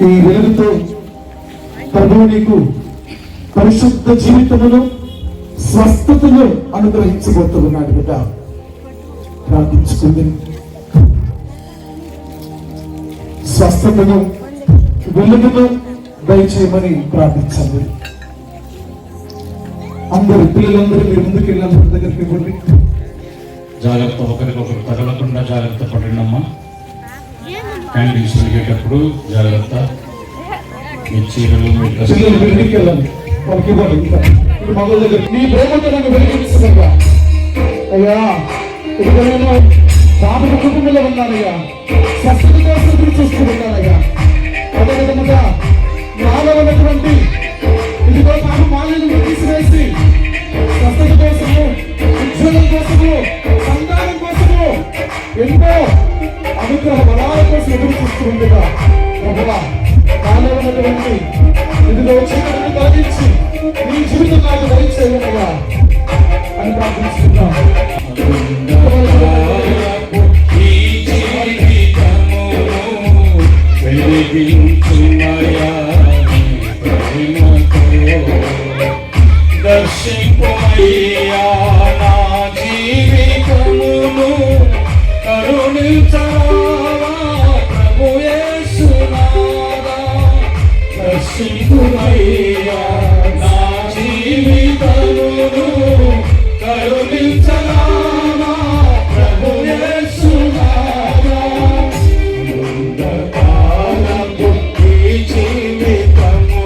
ఈ వెలుగుతో ప్రభువు నీకు పరిశుద్ధ జీవితమును స్వస్థతను అనుగ్రహించబోతున్నాడు కదా. ప్రార్థించుకుంది. స్వస్థతను వెలుగును దయచేయమని ప్రార్థించండి. అందరు పిల్లలందరూ మీరు ముందుకు వెళ్ళి అందరి దగ్గరికి ఇవ్వండి. జాగ్రత్త, ఒకరికొకరు తగలకుండా జాగ్రత్త పడండమ్మా. క్యాండిల్స్ వెలిగేటప్పుడు జాగ్రత్త. మీ చీరలు మీ పిల్లలు వెలికి వెళ్ళండి, వాళ్ళకి ఇవ్వండి. మగ దగ్గర నీ ప్రేమతో నన్ను వెలిగిస్తున్నాగా అయ్యా. ఇదిగో నేను బాబు కుటుంబంలో ఉన్నానయ్యా, స్వస్థత కోసం ఎదురు చూస్తున్నానయ్యా. అదేవిధంగా నాలో ఉన్నటువంటి ఇదిగో బాబు మాలను తీసివేసి స్వస్థత కోసము, ఉద్యోగం కోసము, సంతానం కోసము ఎన్నో అనుగ్రహ బలాల కోసం ఎదురు చూస్తుండగా ప్రభువా నాలో ఉన్నటువంటి ఇదిగో చీకటిని తొలగించి నీ జీవితం నాకు దయచేయగా అని ప్రార్థిస్తున్నాం. దర్శింపయ్యా నా జీవితమును, కరుణించరావా ప్రభు యేసునాథా. దర్శింపయ్యా నా జీవితమును, కరుణించరావా ప్రభు యేసునాథా. అంధకారపు ఈ జీవితమును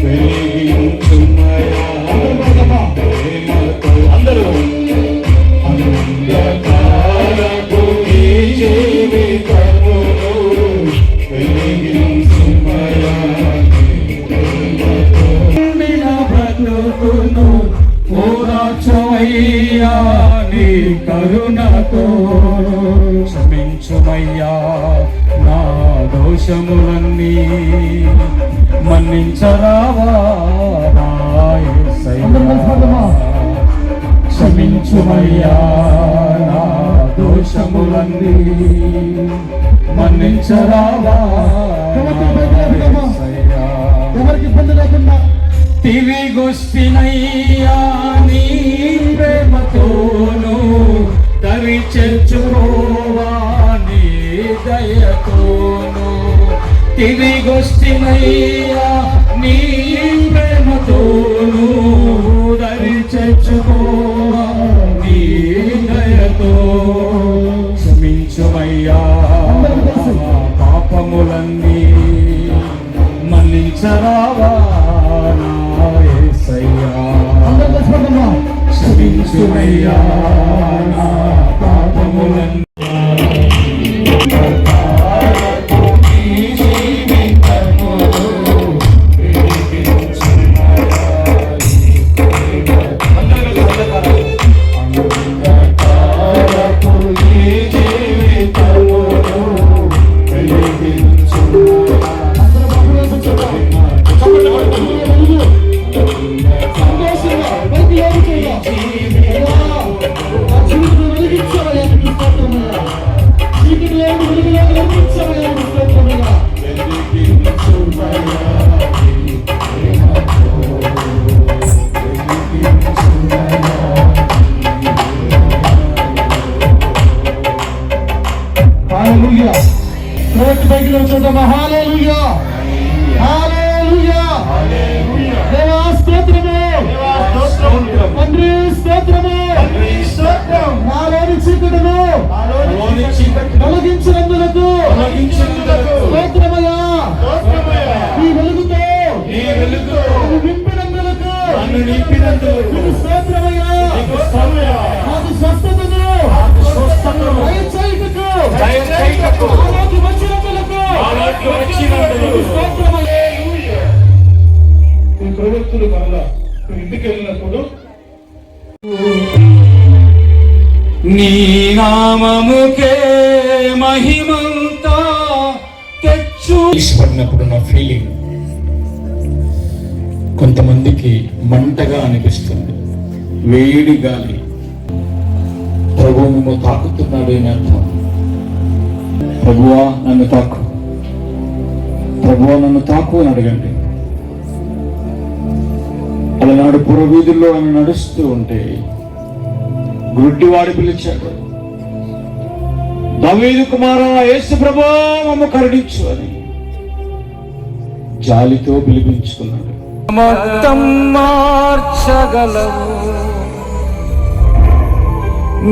వెలిగించుమయ్యా ప్రేమతో. అందరూ అంధకారపు ఈ జీవితమును వెలిగించుమయ్యా ప్రేమతో. నా బ్రతుకును ఓదార్చుమయ్యా నీ కరుణతో. క్షమించుమయ్యా నా దోషములన్నీ, మన్నించరావా నా యేసయ్యా. క్షమించుమయ్యా నా దోషములన్నీ, మన్నించరావా ఎవరికి ఇబ్బంది లేకుండా తిరిగొస్తినయ్యా నీ ప్రేమతోను, దరి చేర్చుకోవా నీ దయతోను. తిరిగొస్తినయ్యా నీ ప్రేమతోను, దరి చేర్చుకోవా నీ దయతో. క్షమించుమయ్యా పాపములన్నీ, మన్నించరావా నా యేసయ్యా. క్షమించుమయ్యా నా పాపములన్నీ. హల్లెలూయా. బైబిల్లో చూద్దామా? హల్లెలూయా, హల్లెలూయా, దేవా స్తోత్రము, తండ్రి స్తోత్రము. నాలోని చీకటిను తొలగించినందులకు స్తోత్రమయ్యా. ఈ వెలుగుతో నింపినందులకు స్తోత్రమయ్యా. నాకు స్వస్థతను దయచేయుటకు ఆలోకి వచ్చినందులకు స్తోత్రమయ్యా. ఈ ప్రవక్తులు మరలా ఇంటికి వెళ్ళినప్పుడు నీ నామముకే మహిమంతా తెచ్చు. పడినప్పుడు నా ఫీలింగ్ కొంతమందికి మంటగా అనిపిస్తుంది, వేడి గాలి. ప్రభువు నన్ను తాకుతున్నాడు అని అర్థం. ప్రభువా నన్ను తాకు, ప్రభువా నన్ను తాకు అని అడగండి. అలనాడు పురవీధుల్లో ఆయన నడుస్తూ ఉంటే గుడ్డివాడు పిలిచాడు, దావీదు కుమారా యేసు ప్రభువా మమ్ము కరుణించు అని జాలితో పిలిపించుకున్నాడు. మొత్తం మార్చగలవు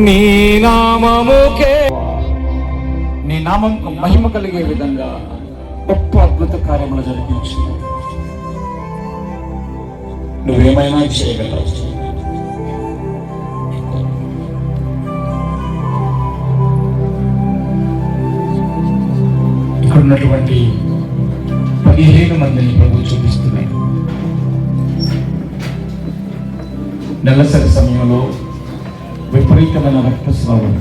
నీ నామముకే. నీ నామంకు మహిమ కలిగే విధంగా గొప్ప అద్భుత కార్యములు జరిగించు. నువ్వేమైనా చేయగలవు. ఇక్కడ ఉన్నటువంటి 15 మందిని ప్రభు చూపిస్తున్నాడు. నెలసరి సమయంలో విపరీతమైన రక్తస్రావం.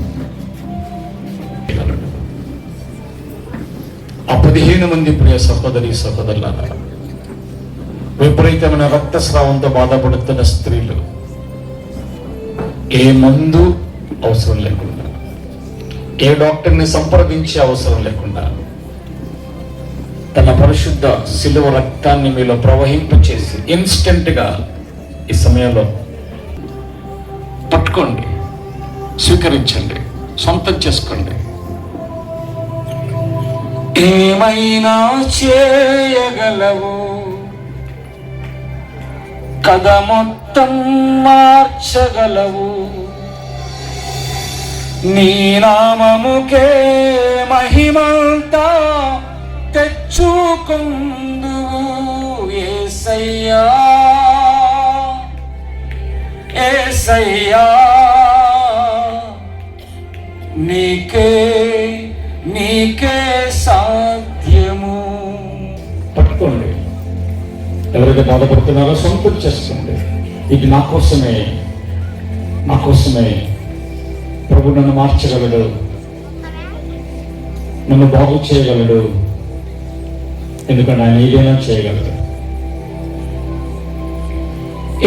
ఆ 15 మంది ప్రియ సహోదరి సహోదరులారా, విపరీతమైన రక్తస్రావంతో బాధపడుతున్న స్త్రీలు, ఏ మందు అవసరం లేకుండా, ఏ డాక్టర్ని సంప్రదించే అవసరం లేకుండా తన పరిశుద్ధ శిలువ రక్తాన్ని మీలో ప్రవహింపచేసి ఇన్స్టెంట్గా ఈ సమయంలో పట్టుకోండి, స్వీకరించండి, సొంతం చేసుకోండి. ఏమైనా చేయగలవు, కథ మొత్తం మార్చగలవు, నీ నామముకే మహిమంతా తెచ్చుకుందువు యేసయ్యా, యేసయ్యా నీకే నీకే సాధ్యము. పట్టుకోండి. ఎవరైతే బాధపడుతున్నారో సొంతం చేసుకోండి. ఇది నా కోసమే, నా కోసమే ప్రభు నన్ను మార్చగలడు, నన్ను బాగు చేయగలడు. ఎందుకంటే ఆయన ఏదైనా చేయగలడు.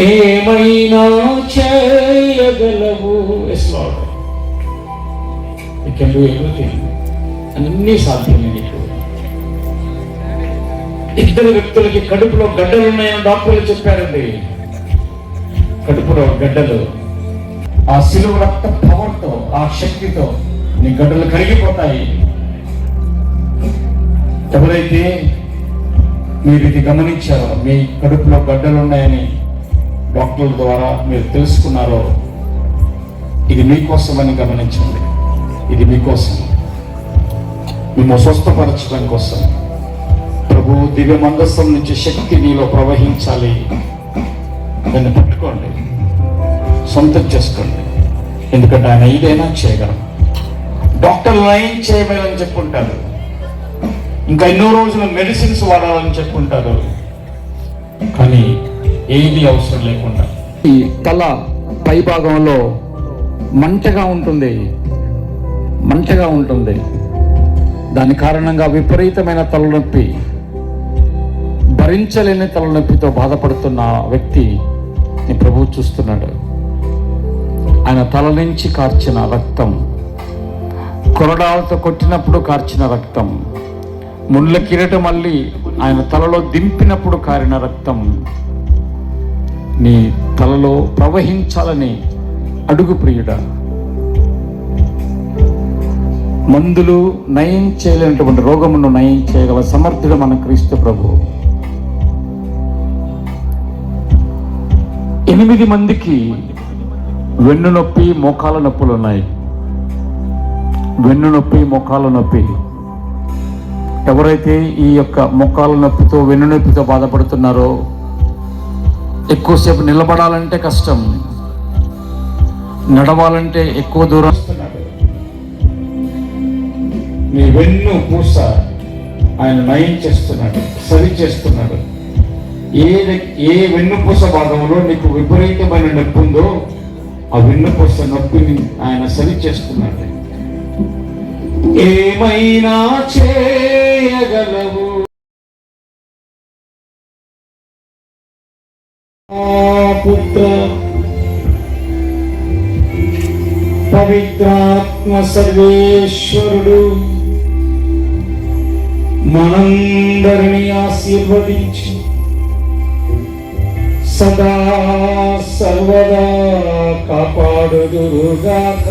ఏమైనా చేయగలవు. అన్నీ సాధ్యమే నీకు. ఇద్దరు వ్యక్తులకి కడుపులో గడ్డలు ఉన్నాయని డాక్టర్లు చెప్పారండి. కడుపులో గడ్డలు, ఆ శిలువ రక్త పవర్తో, ఆ శక్తితో నీ గడ్డలు కరిగిపోతాయి. ఎవరైతే మీరు ఇది గమనించారో, మీ కడుపులో గడ్డలు ఉన్నాయని డాక్టర్ల ద్వారా మీరు తెలుసుకున్నారో, ఇది మీకోసమని గమనించండి. ఇది మీకోసం, మిమ్మల్ని స్వస్థపరచడం కోసం. ప్రభు దివ్య మందస్సం నుంచి శక్తి నీలో ప్రవహించాలి. దాన్ని పట్టుకోండి, సొంతం చేసుకోండి. ఎందుకంటే ఆయన ఏదైనా చేయగలం. డాక్టర్లు ఏం చేయమని చెప్పుకుంటారు, ఇంకా ఎన్నో రోజులు మెడిసిన్స్ వాడాలని చెప్పుకుంటారు. కానీ ఏది అవసరం లేకుండా ఈ తల పై భాగంలో మంటగా ఉంటుంది, మంటగా ఉంటుంది. దాని కారణంగా విపరీతమైన తలనొప్పి, భరించలేని తలనొప్పితో బాధపడుతున్న వ్యక్తి నీ ప్రభువు చూస్తున్నాడు. ఆయన తల నుంచి కార్చిన రక్తం, కొరడాలతో కొట్టినప్పుడు కార్చిన రక్తం, ముళ్ళ కిరీటం మళ్ళీ ఆయన తలలో దింపినప్పుడు కారిన రక్తం నీ తలలో ప్రవహించాలని అడుగు ప్రియుడా. మందులు నయం చేయలేనటువంటి రోగమును నయం చేయగల సమర్థుడు మన క్రీస్తు ప్రభు. 8 మందికి వెన్ను నొప్పి, మోకాల నొప్పులు ఉన్నాయి. వెన్ను నొప్పి, మోకాల నొప్పి. ఎవరైతే ఈ యొక్క మోకాల నొప్పితో, వెన్ను నొప్పితో బాధపడుతున్నారో, ఎక్కువసేపు నిలబడాలంటే కష్టం, నడవాలంటే ఎక్కువ దూరం. నీ వెన్ను పూస ఆయన నయం చేస్తున్నాడు, సరి చేస్తున్నాడు. ఏ వెన్నుపూస భాగంలో నీకు విపరీతమైన నొప్పి ఉందో ఆ వెన్నుపూస నొప్పిని ఆయన సరి చేస్తున్నాడు. ఏమైనా చేయగలవు. పుత్ర పవిత్రాత్మ సర్వేశ్వరుడు మనందరినీ ఆశీర్వదించి సదా సర్వదా కాపాడుదురుగాక.